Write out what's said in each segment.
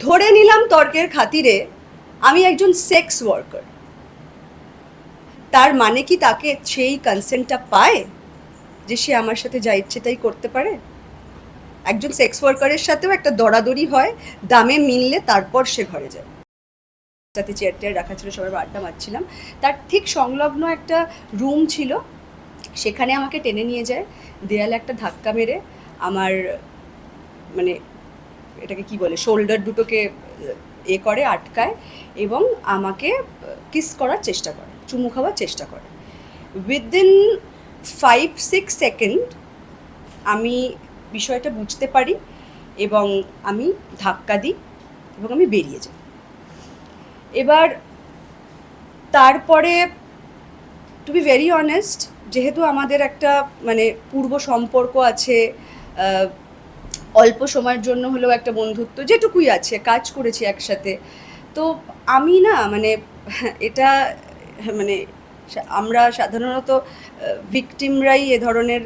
ধরে নিলাম তর্কের খাতিরে আমি একজন সেক্স ওয়ার্কার, তার মানে কি তাকে সেই কনসেন্টটা পায় যে সে আমার সাথে যা ইচ্ছে তাই করতে পারে? একজন সেক্স ওয়ার্কারের সাথেও একটা দরাদরি হয়, দামে মিললে তারপর সে ঘরে যায়। সাথে চেয়ার টেয়ার রাখা ছিল, সবার আড্ডা মারছিলাম, তার ঠিক সংলগ্ন একটা রুম ছিল, সেখানে আমাকে টেনে নিয়ে যায়, দেয়ালে একটা ধাক্কা মেরে আমার মানে এটাকে কি বলে শোল্ডার দুটোকে করে আটকায় এবং আমাকে কিস করার চেষ্টা করে, চুমু খাওয়ার চেষ্টা করে। উইদিন 5-6 সেকেন্ড আমি বিষয়টা বুঝতে পারি এবং আমি ধাক্কা দিই এবং আমি বেরিয়ে যাই। এবার তারপরে টু বি ভেরি অনেস্ট, যেহেতু আমাদের একটা মানে পূর্ব সম্পর্ক আছে, অল্প সময়ের জন্য হলেও একটা বন্ধুত্ব যেটুকুই আছে, কাজ করেছি একসাথে, তো আমি না মানে এটা মানে আমরা সাধারণত ভিকটিমরাই এ ধরনের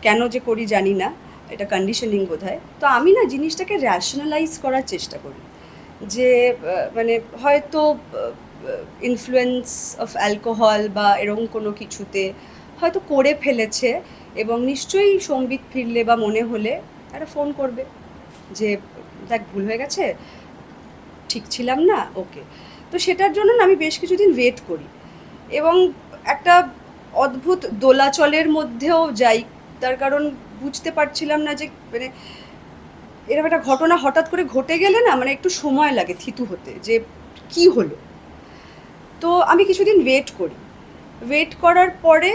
কেন যে করি জানি না, এটা কন্ডিশনিং বোধ হয়। তো আমি না জিনিসটাকে র্যাশনালাইজ করার চেষ্টা করি যে মানে হয়তো ইনফ্লুয়েন্স অফ অ্যালকোহল বা এরকম কোনো কিছুতে হয়তো করে ফেলেছে এবং নিশ্চয়ই সম্বিত ফিরলে বা মনে হলে একটা ফোন করবে যে দেখ ভুল হয়ে গেছে, ঠিক ছিলাম না, ওকে। তো সেটার জন্য না আমি বেশ কিছুদিন ওয়েট করি এবং একটা অদ্ভুত দোলাচলের মধ্যেও যাই, তার কারণ বুঝতে পারছিলাম না যে মানে এরকম একটা ঘটনা হঠাৎ করে ঘটে গেলে না মানে একটু সময় লাগে থিতু হতে যে কি হলো। তো আমি কিছুদিন ওয়েট করি, ওয়েট করার পরে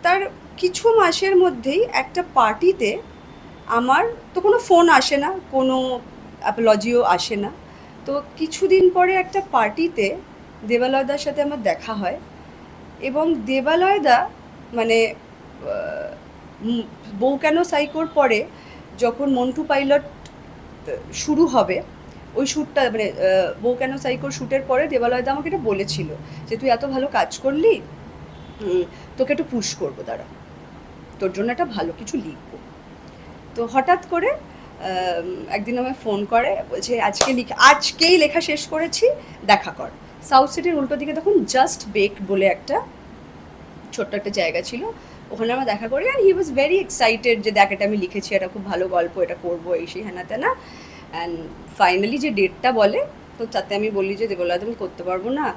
তার কিছু মাসের মধ্যেই একটা পার্টিতে আমার তো কোনো ফোন আসে না, কোনো অ্যাপোলজিও আসে না, তো কিছুদিন পরে একটা পার্টিতে দেবালয়দার সাথে আমার দেখা হয় এবং দেবালয়দা মানে বউ কেন সাইকোর পরে যখন মন্টু পাইলট শুরু হবে ওই শ্যুটটা মানে বউ কেন সাইকোর শ্যুটের পরে দেবালয়দা আমাকে এটা বলেছিল যে তুই এত ভালো কাজ করলি, তোকে একটু পুশ করবো, দাঁড়া তোর জন্য একটা ভালো কিছু লিখবো। তো হঠাৎ করে একদিন আমায় ফোন করে, বলছে আজকেই লেখা শেষ করেছি, দেখা কর। সাউথ সিটির উল্টো দিকে তখন জাস্ট বেক বলে একটা ছোট্ট একটা জায়গা ছিল, ওখানে আমরা দেখা করি। And he was very excited যে দেখ এটা আমি লিখেছি, এটা খুব ভালো গল্প, এটা করবো, এই সেই হ্যানা তেনা। অ্যান্ড ফাইনালি যে ডেটটা বলে, তো তাতে আমি বলি যে দেবলাদা আমি করতে পারবো না,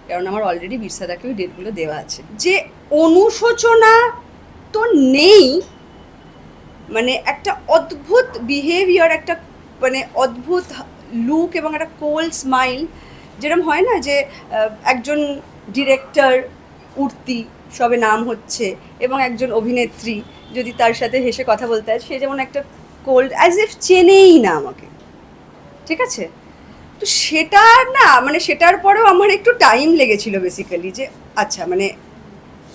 কারণ আমার অলরেডি বিরসাদাকে ওই ডেটগুলো দেওয়া আছে। যে অনুশোচনা তো নেই, মানে একটা অদ্ভুত বিহেভিয়ার, একটা মানে অদ্ভুত লুক এবং একটা কোল্ড স্মাইল, যেরকম হয় না যে একজন ডিরেক্টর উঠতি সবে নাম হচ্ছে এবং একজন অভিনেত্রী যদি তার সাথে হেসে কথা বলতে হয়, সে যেমন একটা কোল্ড অ্যাজ ইফ চেনেই না আমাকে, ঠিক আছে? তো সেটা না মানে সেটার পরেও আমার একটু টাইম লেগেছিল বেসিক্যালি যে আচ্ছা মানে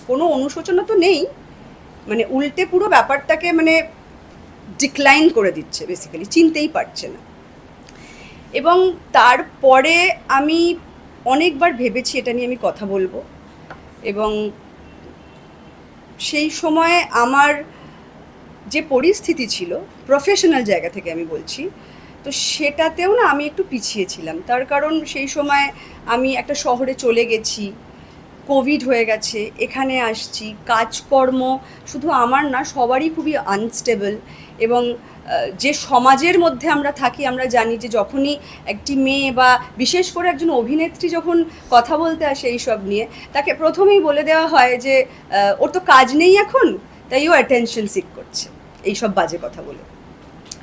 কোনো অনুশোচনা তো নেই, মানে উল্টে পুরো ব্যাপারটাকে মানে ডিক্লাইন করে দিচ্ছে, বেসিক্যালি চিনতেই পারছে না। এবং তারপরে আমি অনেকবার ভেবেছি এটা নিয়ে আমি কথা বলবো, এবং সেই সময় আমার যে পরিস্থিতি ছিল প্রফেশনাল জায়গা থেকে আমি বলছি, তো সেটাতেও না আমি একটু পিছিয়ে ছিলাম। তার কারণ সেই সময় আমি একটা শহরে চলে গেছি, কোভিড হয়ে গেছে, এখানে আসছি, কাজকর্ম শুধু আমার না সবারই খুবই আনস্টেবল, এবং যে সমাজের মধ্যে আমরা থাকি আমরা জানি যে যখনই একটি মেয়ে বা বিশেষ করে একজন অভিনেত্রী যখন কথা বলতে আসে এইসব নিয়ে, তাকে প্রথমেই বলে দেওয়া হয় যে ওর তো কাজ নেই এখন, তাই ও অ্যাটেনশন সিক করছে এইসব বাজে কথা বলে,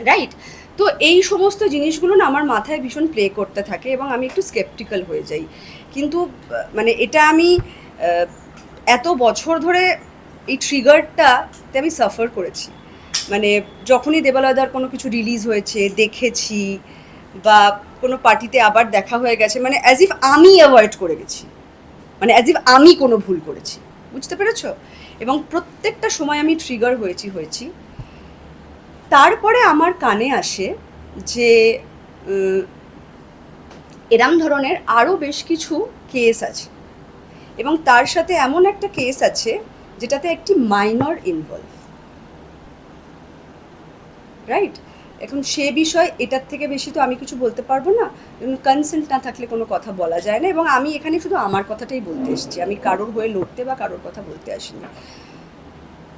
রাইট? তো এই সমস্ত জিনিসগুলো না আমার মাথায় ভীষণ প্লে করতে থাকে এবং আমি একটু স্কেপটিক্যাল হয়ে যাই। কিন্তু মানে এটা আমি এত বছর ধরে এই ট্রিগারটাতে আমি সাফার করেছি। মানে যখনই দেবালয়দার কোনো কিছু রিলিজ হয়েছে দেখেছি বা কোনো পার্টিতে আবার দেখা হয়ে গেছে, মানে অ্যাজ ইফ আমি অ্যাভয়েড করে গেছি, মানে অ্যাজ ইফ আমি কোনো ভুল করেছি, বুঝতে পেরেছো? এবং প্রত্যেকটা সময় আমি ট্রিগার হয়েছি। তারপরে আমার কানে আসে যে এরম ধরনের আরও বেশ কিছু কেস আছে, এবং তার সাথে এমন একটা কেস আছে যেটাতে একটি মাইনর ইনভলভ, রাইট? এখন সে বিষয় এটার থেকে বেশি তো আমি কিছু বলতে পারবো না, কনসেন্ট না থাকলে কোনো কথা বলা যায় না। এবং আমি এখানে শুধু আমার কথাটাই বলতে এসেছি, আমি কারোর হয়ে লড়তে বা কারোর কথা বলতে আসিনি।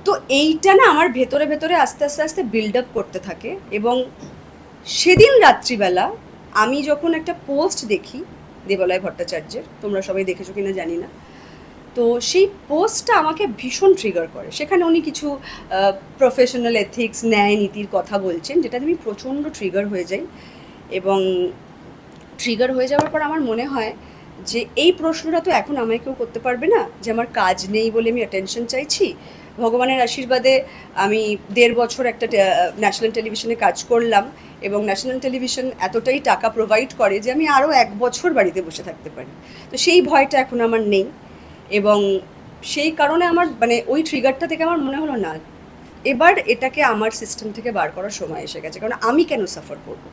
তো এইটা না আমার ভেতরে ভেতরে আস্তে আস্তে আস্তে বিল্ড আপ করতে থাকে। এবং সেদিন রাত্রিবেলা আমি যখন একটা পোস্ট দেখি দেবালয় ভট্টাচার্যের, তোমরা সবাই দেখেছো কিনা জানি না, তো সেই পোস্টটা আমাকে ভীষণ ট্রিগার করে। সেখানে উনি কিছু প্রফেশনাল এথিক্স, ন্যায় নীতির কথা বলছেন, যেটাতে আমি প্রচণ্ড ট্রিগার হয়ে যাই। এবং ট্রিগার হয়ে যাওয়ার পর আমার মনে হয় যে এই প্রশ্নটা তো এখন আমায় কেউ করতে পারবে না, যে আমার কাজ নেই বলে আমি অ্যাটেনশন চাইছি। ভগবানের আশীর্বাদে আমি 1.5 বছর একটা ন্যাশনাল টেলিভিশনে কাজ করলাম, এবং ন্যাশনাল টেলিভিশন এতটাই টাকা প্রোভাইড করে যে আমি আরও 1 বছর বাড়িতে বসে থাকতে পারি। তো সেই ভয়টা এখন আমার নেই। এবং সেই কারণে আমার মানে ওই ট্রিগারটা থেকে আমার মনে হলো না, এবার এটাকে আমার সিস্টেম থেকে বার করার সময় এসে গেছে। কারণ আমি কেন সাফার করব?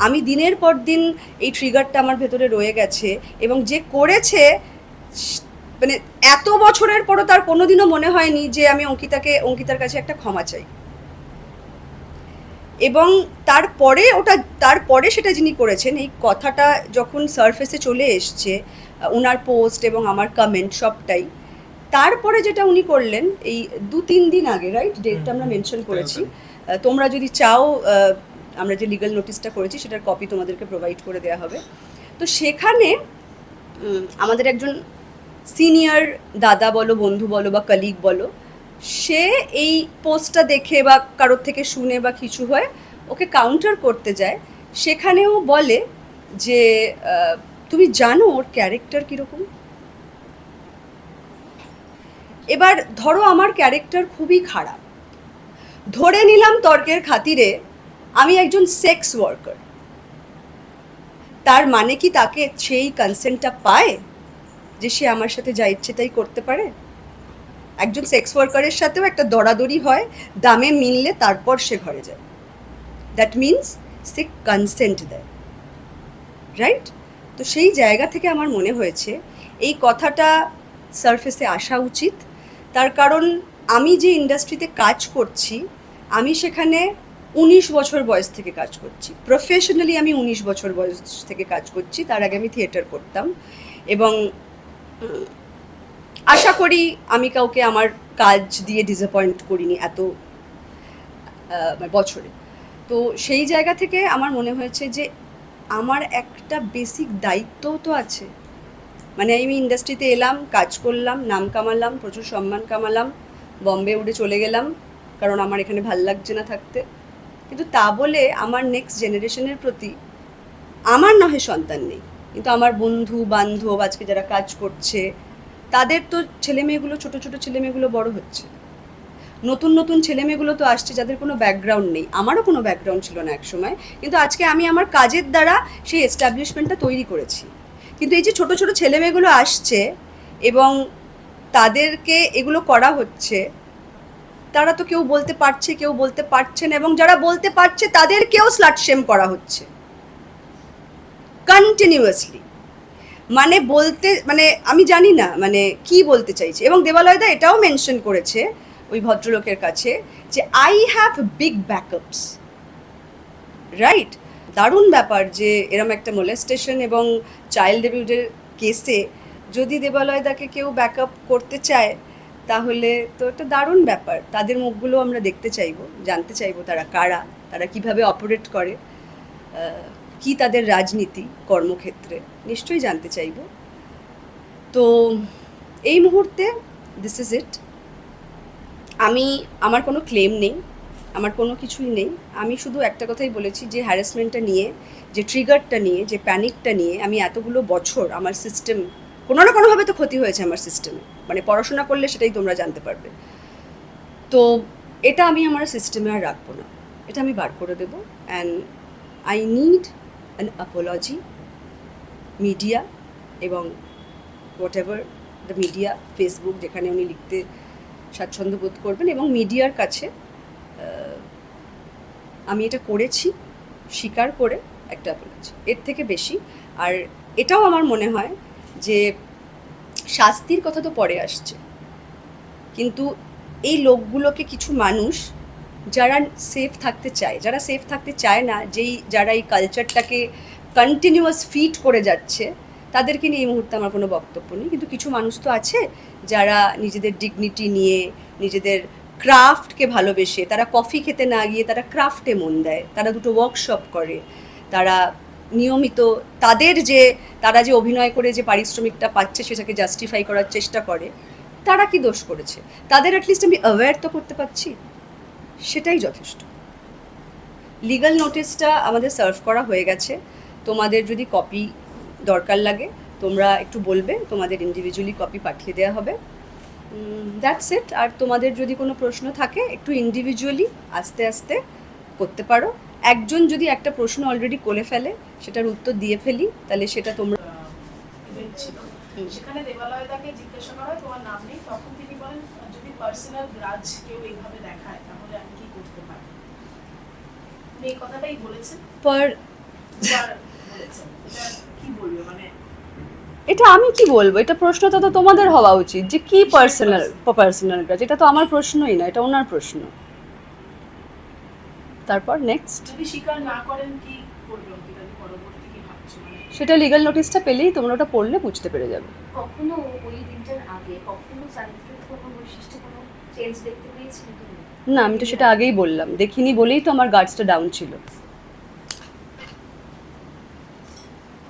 আমি দিনের পর দিন এই ট্রিগারটা আমার ভেতরে রয়ে গেছে, এবং যে করেছে মানে এত বছরের পরও তার কোনোদিনও মনে হয়নি যে আমি অঙ্কিতার কাছে একটা ক্ষমা চাই। এবং তারপরে সেটা যিনি করেছেন, এই কথাটা যখন সারফেসে চলে এসছে, ওনার পোস্ট এবং আমার কমেন্ট সবটাই, তারপরে যেটা উনি করলেন এই 2-3 দিন আগে, রাইট, ডেটটা আমরা মেনশন করেছি, তোমরা যদি চাও আমরা যে লিগ্যাল নোটিশটা করেছি সেটার কপি তোমাদেরকে প্রোভাইড করে দেওয়া হবে। তো সেখানে আমাদের একজন সিনিয়র দাদা বলো, বন্ধু বলো বা কলিগ বলো, সে এই পোস্টটা দেখে বা কারোর থেকে শুনে বা কিছু হয়ে ওকে কাউন্টার করতে যায়। সেখানেও বলে যে তুমি জানো ওর ক্যারেক্টার কীরকম। এবার ধরো আমার ক্যারেক্টার খুবই খারাপ, ধরে নিলাম তর্কের খাতিরে আমি একজন সেক্স ওয়ার্কার, তার মানে কি তাকে সেই কনসেন্টটা পায় যে সে আমার সাথে যা ইচ্ছে তাই করতে পারে? একজন সেক্স ওয়ার্কারের সাথেও একটা দরাদরি হয়, দামে মিললে তারপর সে ঘরে যায়। দ্যাট মিনস সে কনসেন্ট দেয়, রাইট? তো সেই জায়গা থেকে আমার মনে হয়েছে এই কথাটা সারফেসে আসা উচিত। তার কারণ আমি যে ইন্ডাস্ট্রিতে কাজ করছি, আমি সেখানে 19 বছর বয়স থেকে কাজ করছি। প্রফেশনালি আমি 19 বছর বয়স থেকে কাজ করছি। তার আগে আমি থিয়েটার করতাম। এবং আশা করি আমি কাউকে আমার কাজ দিয়ে ডিসঅ্যাপয়েন্ট করিনি এত বছরে। তো সেই জায়গা থেকে আমার মনে হয়েছে যে আমার একটা বেসিক দায়িত্বও তো আছে। মানে আমি ইন্ডাস্ট্রিতে এলাম, কাজ করলাম, নাম কামালাম, প্রচুর সম্মান কামালাম, বম্বে উড়ে চলে গেলাম কারণ আমার এখানে ভাল লাগছে না থাকতে। কিন্তু তা বলে আমার নেক্সট জেনারেশনের প্রতি, আমার নহে সন্তান নেই, কিন্তু আমার বন্ধু বান্ধব আজকে যারা কাজ করছে তাদের তো ছেলেমেয়েগুলো, ছোটো ছোটো ছেলেমেয়েগুলো বড় হচ্ছে, নতুন নতুন ছেলেমেয়েগুলো তো আসছে যাদের কোনো ব্যাকগ্রাউন্ড নেই। আমারও কোনো ব্যাকগ্রাউন্ড ছিল না একসময়, কিন্তু আজকে আমি আমার কাজের দ্বারা সেই এস্টাবলিশমেন্টটা তৈরি করেছি। কিন্তু এই যে ছোটো ছোটো ছেলেমেয়েগুলো আসছে এবং তাদেরকে এগুলো করা হচ্ছে, তারা তো কেউ বলতে পারছে, কেউ বলতে পারছে না, এবং যারা বলতে পারছে তাদেরকেও স্লাট শেম করা হচ্ছে কন্টিনিউয়াসলি। মানে বলতে, মানে আমি জানি না মানে কি বলতে চাইছে। এবং দেবালয়দা এটাও মেনশন করেছে ওই ভদ্রলোকের কাছে যে I have big backups, right? দারুণ ব্যাপার যে এরম একটা মোলেস্টেশন এবং চাইল্ড অ্যাবিউজের কেসে যদি দেবালয়দাকে কেউ ব্যাকআপ করতে চায়, তাহলে তো একটা দারুণ ব্যাপার। তাদের মুখগুলো আমরা দেখতে চাইবো, জানতে চাইবো তারা কারা, তারা কিভাবে অপারেট করে, কি তাদের রাজনীতি কর্মক্ষেত্রে, নিশ্চয়ই জানতে চাইব। তো এই মুহূর্তে দিস ইজ ইট। আমার কোনো ক্লেম নেই, আমার কোনো কিছুই নেই। আমি শুধু একটা কথাই বলেছি যে হ্যারাসমেন্টটা নিয়ে, যে ট্রিগারটা নিয়ে, যে প্যানিকটা নিয়ে আমি এতগুলো বছর আমার সিস্টেম কোনো না কোনোভাবে তো ক্ষতি হয়েছে আমার সিস্টেমে। মানে পড়াশোনা করলে সেটাই তোমরা জানতে পারবে। তো এটা আমি আমার সিস্টেমে আর রাখবো না, এটা আমি বার করে দেবো। And I need an apology media এবং whatever the media, Facebook, যেখানে উনি লিখতে স্বাচ্ছন্দ্য বোধ করবেন, এবং মিডিয়ার কাছে আমি এটা করেছি স্বীকার করে একটা অ্যাপোলজি, এর থেকে বেশি। আর এটাও আমার মনে হয় যে শাস্তির কথা তো পরে আসছে, কিন্তু এই লোকগুলোকে কিছু মানুষ যারা সেফ থাকতে চায়, যারা সেফ থাকতে চায় না, যারা এই কালচারটাকে কন্টিনিউয়াস ফিড করে যাচ্ছে, তাদেরকে নিয়ে এই মুহূর্তে আমার কোনো বক্তব্য নেই। কিন্তু কিছু মানুষ তো আছে যারা নিজেদের ডিগনিটি নিয়ে, নিজেদের ক্রাফটকে ভালোবেসে, তারা কফি খেতে না গিয়ে তারা ক্রাফটে মন দেয়, তারা দুটো ওয়ার্কশপ করে, তারা নিয়মিত তারা যে অভিনয় করে যে পারিশ্রমিকটা পাচ্ছে সেটাকে জাস্টিফাই করার চেষ্টা করে। তারা কি দোষ করেছে? তাদের অ্যাটলিস্ট আমি অ্যাওয়্যার তো করতে পারছি, সেটাই যথেষ্ট। লিগ্যাল নোটিশটা আমাদের সার্ভ করা হয়ে গেছে। তোমাদের যদি কপি দরকার লাগে তোমরা একটু বলবে, তোমাদের ইন্ডিভিজুয়ালি কপি পাঠিয়ে দেওয়া হবে। That's it. আর তোমাদের যদি কোনো প্রশ্ন থাকে একটু ইন্ডিভিজুয়ালি আস্তে আস্তে করতে পারো। একজন যদি একটা প্রশ্ন অলরেডি করে ফেলে, সেটার উত্তর দিয়ে ফেলি, তাহলে সেটা তোমরা সেখানে দেবালয়দাকে জিজ্ঞাসা করা হয় তোমার নাম নেই, তখন তিনি বলেন যদি পার্সোনাল গ্রাজ কেউ এইভাবে দেখায় তাহলে আমি কি করতে পারি। এই কথাটাই বলেছেন বলেছেন। কি বলবো, মানে এটা আমি কি বলবো? এটা প্রশ্নটা তো তোমাদের হওয়া উচিত যে কি পার্সোনাল গ্রাজ। এটা তো আমার প্রশ্নই না, এটা ওনার প্রশ্ন। তারপর নেক্সট, যদি স্বীকার না করেন কি করবে, পরবর্তী কি ভাবছো? সেটা লিগ্যাল নোটিশটা পেলেই তোমরা ওটা পড়লে বুঝতে পেরে যাবে। কখনো ওই দিনটার আগে কখনো চারিত্রিক কোনো বৈশিষ্ট্যে কোনো চেঞ্জ দেখতে পেয়েছিলে তুমি? না, আমি তো সেটা আগেই বললাম, দেখিনি বলেই তো আমার গার্ডসটা ডাউন ছিল।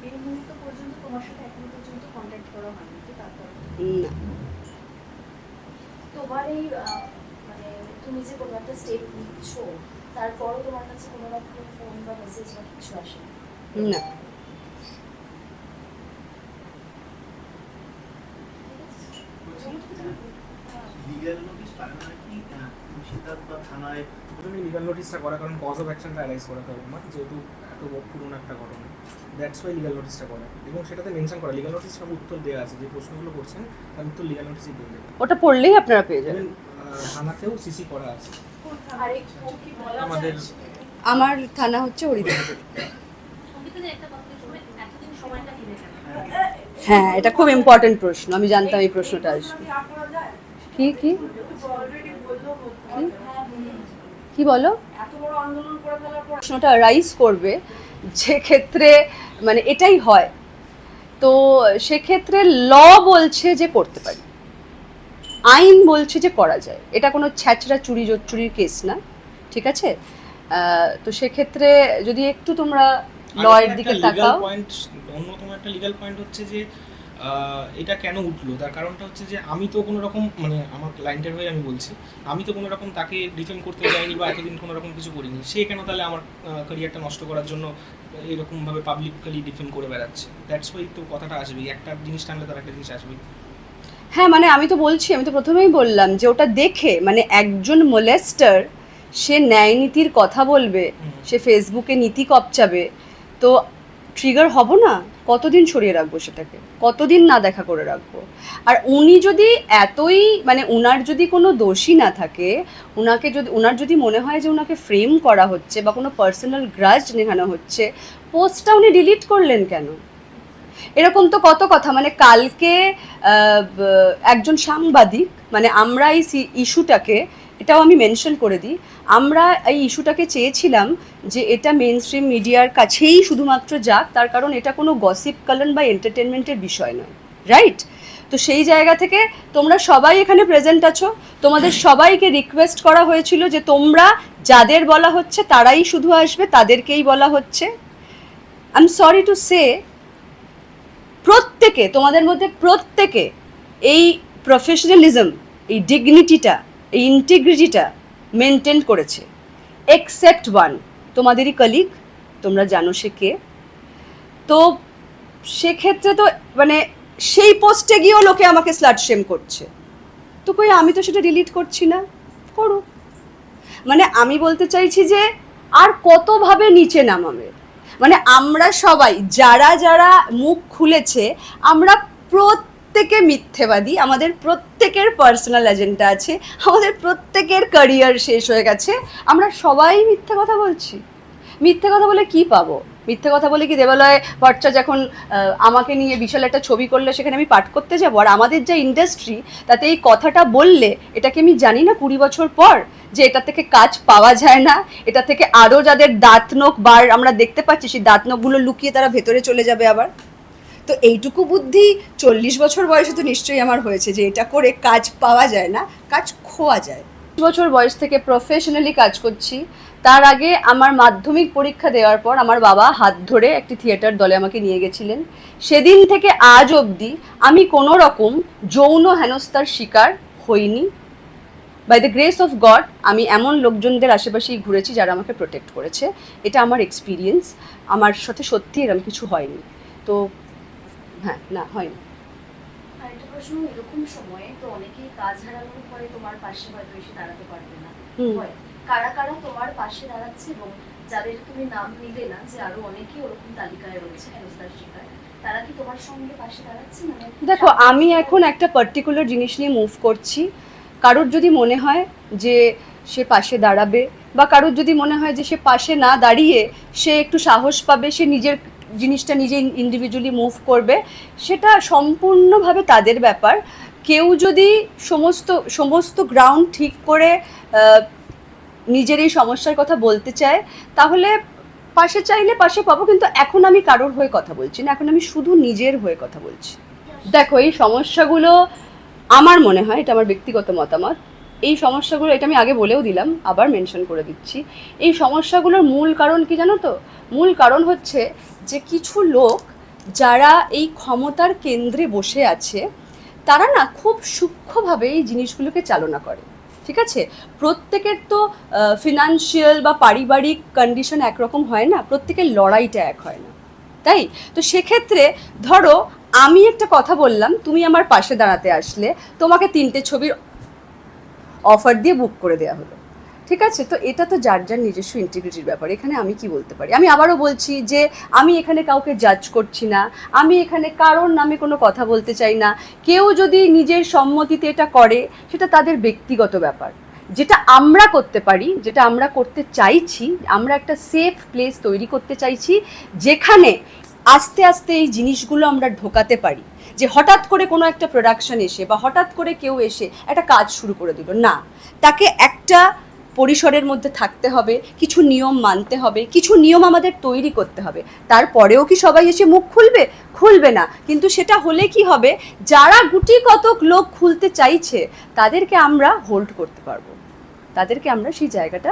এই মুহূর্ত পর্যন্ত তোমার সাথে এখনো পর্যন্ত কন্ট্যাক্ট করা হয়নি তো? তারপর না, তোমার এই মানে তুমি যে কোনো একটা স্টেপ নিচ্ছ, তারপরও তোমার কাছে কোনো রকম ফোন বা মেসেজ বা কিছু আসে না। লিগ্যাল নোটিশ পাঠানো কি সিদ্ধার্থ বা থানায় প্রথমে লিগ্যাল নোটিশটা করা, কারণ কজ অফ অ্যাকশনটা অ্যানালাইজ করাতে হবে আমার, যেহেতু এত পুরনো একটা ঘটনা। দ্যাটস ওয়াই লিগ্যাল নোটিশটা করা, এবং সেটাতে মেনশন করা লিগ্যাল নোটিশ সব উত্তর দেওয়া আছে, যে প্রশ্নগুলো করছেন তার উত্তর লিগ্যাল নোটিশই পেয়ে যাবে। ওটা পড়লেই আপনারা পেয়ে যাবেন। থানাতেও সিসি করা আছে আর কি বলা আমাদের। আমার থানা হচ্ছে হরিদ্বার। হ্যাঁ, এটা খুব ইম্পর্টেন্ট প্রশ্ন, আমি জানতাম এই প্রশ্নটা আসবে। কি কি কি বলো? প্রশ্নটা রাইজ করবে যে ক্ষেত্রে মানে এটাই হয়, তো সেক্ষেত্রে ল বলছে যে করতে পারি, আইন বলছে যে করা যায়। এটা কোনো ছ্যাচড়া চুরির কেস না, ঠিক আছে? তো সেক্ষেত্রে যদি একটু তোমরা লয়ের দিকে তাকাও। অন্যতম একটা লিগ্যাল পয়েন্ট হচ্ছে যে এটা কেন উঠলো, তার কারণটা হচ্ছে যে আমি তো কোনো রকম, মানে আমার ক্লায়েন্টের হয়ে আমি বলছি, আমি তো কোনো রকম তাকে ডিফেন্ড করতে যাইনি বা এতদিন কোনো রকম কিছু করিনি। সে কেন তাহলে আমার ক্যারিয়ারটা নষ্ট করার জন্য এরকমভাবে পাবলিকলি ডিফেন্ড করে বেড়াচ্ছে? দ্যাটস ওয়াই তো কথাটা আসবেই, একটা জিনিস টানলে তার একটা জিনিস আসবেই। হ্যাঁ, মানে আমি তো প্রথমেই বললাম যে ওটা দেখে, মানে একজন মোলেস্টার সে ন্যায় নীতির কথা বলবে, সে ফেসবুকে নীতি কপচাবে, তো ট্রিগার হব না? কতদিন সরিয়ে রাখবো সেটাকে, কতদিন না দেখা করে রাখবো? আর উনি যদি এতই, মানে উনার যদি কোনো দোষী না থাকে, উনার যদি মনে হয় যে উনাকে ফ্রেম করা হচ্ছে বা কোনো পার্সোনাল গ্রাজ নেহানো হচ্ছে, পোস্টটা উনি ডিলিট করলেন কেন? এরকম তো কত কথা। মানে কালকে একজন সাংবাদিক, মানে আমরা এই ইস্যুটাকে, এটাও আমি মেনশন করে দিই, আমরা এই ইস্যুটাকে চেয়েছিলাম যে এটা মেন স্ট্রিম মিডিয়ার কাছেই শুধুমাত্র যাক, তার কারণ এটা কোনো গসিপ কলন বা এন্টারটেনমেন্টের বিষয় নয়, রাইট? তো সেই জায়গা থেকে তোমরা সবাই এখানে প্রেজেন্ট আছো, তোমাদের সবাইকে রিকোয়েস্ট করা হয়েছিল যে তোমরা যাদের বলা হচ্ছে তারাই শুধু আসবে, তাদেরকেই বলা হচ্ছে। I am sorry to say, প্রত্যেকে, তোমাদের মধ্যে প্রত্যেকে এই প্রফেশনালিজম, এই ডিগনিটিটা, এই ইন্টিগ্রিটিটা মেনটেন করেছে, এক্সেপ্ট ওয়ান, তোমাদেরই কলিগ, তোমরা জানো সে কে। তো সেক্ষেত্রে তো মানে সেই পোস্টে গিয়েও লোকে আমাকে স্লাট শেম করছে, তো কই আমি তো সেটা ডিলিট করছি না, করুক। মানে আমি বলতে চাইছি যে আর কতভাবে নিচে নামাবে? মানে আমরা সবাই যারা যারা মুখ খুলেছে, আমরা প্রত্যেকে মিথ্যেবাদী, আমাদের প্রত্যেকের পার্সোনাল এজেন্ডা আছে, আমাদের প্রত্যেকের ক্যারিয়ার শেষ হয়ে গেছে, আমরা সবাই মিথ্যে কথা বলছি। মিথ্যে কথা বলে কি পাবো? মিথ্যে কথা বলে কি দেবালয় ভট্টাচার্য যখন আমাকে নিয়ে বিশাল একটা ছবি করলে সেখানে আমি পাঠ করতে যাবো? আর আমাদের যে ইন্ডাস্ট্রি, তাতে এই কথাটা বললে এটাকে আমি জানি না 20 বছর পর যে এটা থেকে কাজ পাওয়া যায় না, এটা থেকে আরও যাদের দাঁত নখ বার আমরা দেখতে পাচ্ছি সেই দাঁত নখগুলো লুকিয়ে তারা ভেতরে চলে যাবে আবার। তো এইটুকু বুদ্ধি 40 বছর বয়সে তো নিশ্চয়ই আমার হয়েছে যে এটা করে কাজ পাওয়া যায় না, কাজ খোয়া যায়। 20 বছর বয়স থেকে প্রফেশনালি কাজ করছি। তার আগে আমার মাধ্যমিক পরীক্ষা দেওয়ার পর আমার বাবা হাত ধরে একটি থিয়েটার দলে আমাকে নিয়ে গেছিলেন। সেদিন থেকে আজ অবধি আমি কোনো রকম যৌন হেনস্থার শিকার হইনি। By the grace of God আমি এমন লোকজনদের আশেপাশেই ঘুরেছি যারা আমাকে প্রোটেক্ট করেছে। এটা আমার এক্সপিরিয়েন্স, আমার সাথে সত্যি এরকম কিছু হয়নি। তো হ্যাঁ, না হয়নি। আর একটা প্রশ্ন, এরকম সময়ে তো অনেকেই কাজ হারানোর পরে তোমার পাশে হয়তো এসে দাঁড়াতে পারবে না, হয় কারা কারা তোমার পাশে দাঁড়াচ্ছে এবং যাদের তুমি নাম নিলে না, যে আরো অনেকেই ওরকম তালিকায় রয়েছে হেনস্থার শিকার, তারা কি তোমার সঙ্গে পাশে দাঁড়াচ্ছে? মানে দেখো, আমি এখন একটা পার্টিকুলার জিনিস নিয়ে মুভ করছি। কারোর যদি মনে হয় যে সে পাশে দাঁড়াবে, বা কারোর যদি মনে হয় যে সে পাশে না দাঁড়িয়ে সে একটু সাহস পাবে, সে নিজের জিনিসটা নিজে ইন্ডিভিজুয়ালি মুভ করবে, সেটা সম্পূর্ণভাবে তাদের ব্যাপার। কেউ যদি সমস্ত গ্রাউন্ড ঠিক করে নিজের এই সমস্যার কথা বলতে চায়, তাহলে পাশে চাইলে পাশে পাবো। কিন্তু এখন আমি কারোর হয়ে কথা বলছি না, এখন আমি শুধু নিজের হয়ে কথা বলছি। দেখো, এই সমস্যাগুলো আমার মনে হয়, এটা আমার ব্যক্তিগত মতামত, এই সমস্যাগুলো, এটা আমি আগে বলেও দিলাম, আবার মেনশন করে দিচ্ছি, এই সমস্যাগুলোর মূল কারণ কি জানো তো? মূল কারণ হচ্ছে যে কিছু লোক যারা এই ক্ষমতার কেন্দ্রে বসে আছে, তারা না খুব সূক্ষ্মভাবে এই জিনিসগুলোকে চালনা করে। ঠিক আছে, প্রত্যেকের তো ফিনান্সিয়াল বা পারিবারিক কন্ডিশন একরকম হয় না, প্রত্যেকের লড়াইটা এক হয় না, তাই তো সেক্ষেত্রে ধরো আমি একটা কথা বললাম, তুমি আমার পাশে দাঁড়াতে আসলে, তোমাকে 3টে ছবির অফার দিয়ে বুক করে দেওয়া হলো। ঠিক আছে, তো এটা তো যার যার নিজস্ব ইন্টিগ্রিটির ব্যাপার। এখানে আমি কি বলতে পারি? আমি আবারও বলছি যে আমি এখানে কাউকে জাজ করছি না, আমি এখানে কারোর নামে কোনো কথা বলতে চাই না। কেউ যদি নিজের সম্মতিতে এটা করে, সেটা তাদের ব্যক্তিগত ব্যাপার। যেটা আমরা করতে পারি, যেটা আমরা করতে চাইছি, আমরা একটা সেফ প্লেস তৈরি করতে চাইছি যেখানে আস্তে আস্তে এই জিনিসগুলো আমরা ঢোকাতে পারি। যে হঠাৎ করে কোনো একটা প্রোডাকশন এসে বা হঠাৎ করে কেউ এসে একটা কাজ শুরু করে দিল না, তাকে একটা পরিসরের মধ্যে থাকতে হবে, কিছু নিয়ম মানতে হবে, কিছু নিয়ম আমাদের তৈরি করতে হবে। তারপরেও কি সবাই এসে মুখ খুলবে না। কিন্তু সেটা হলে কি হবে, যারা গুটি কতক লোক খুলতে চাইছে তাদেরকে আমরা হোল্ড করতে পারবো, তাদেরকে আমরা সেই জায়গাটা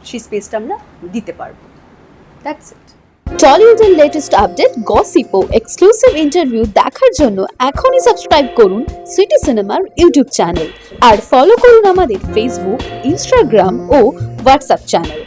সেই স্পেসটা আমরা দিতে পারবো। That's it. টলিউডের লেটেস্ট আপডেট, গসিপ ও এক্সক্লুসিভ ইন্টারভিউ দেখার জন্য এখনই সাবস্ক্রাইব করুন সিটি সিনেমার ইউটিউব চ্যানেল আর ফলো করুন আমাদের ফেসবুক, ইনস্টাগ্রাম ও হোয়াটসঅ্যাপ চ্যানেল।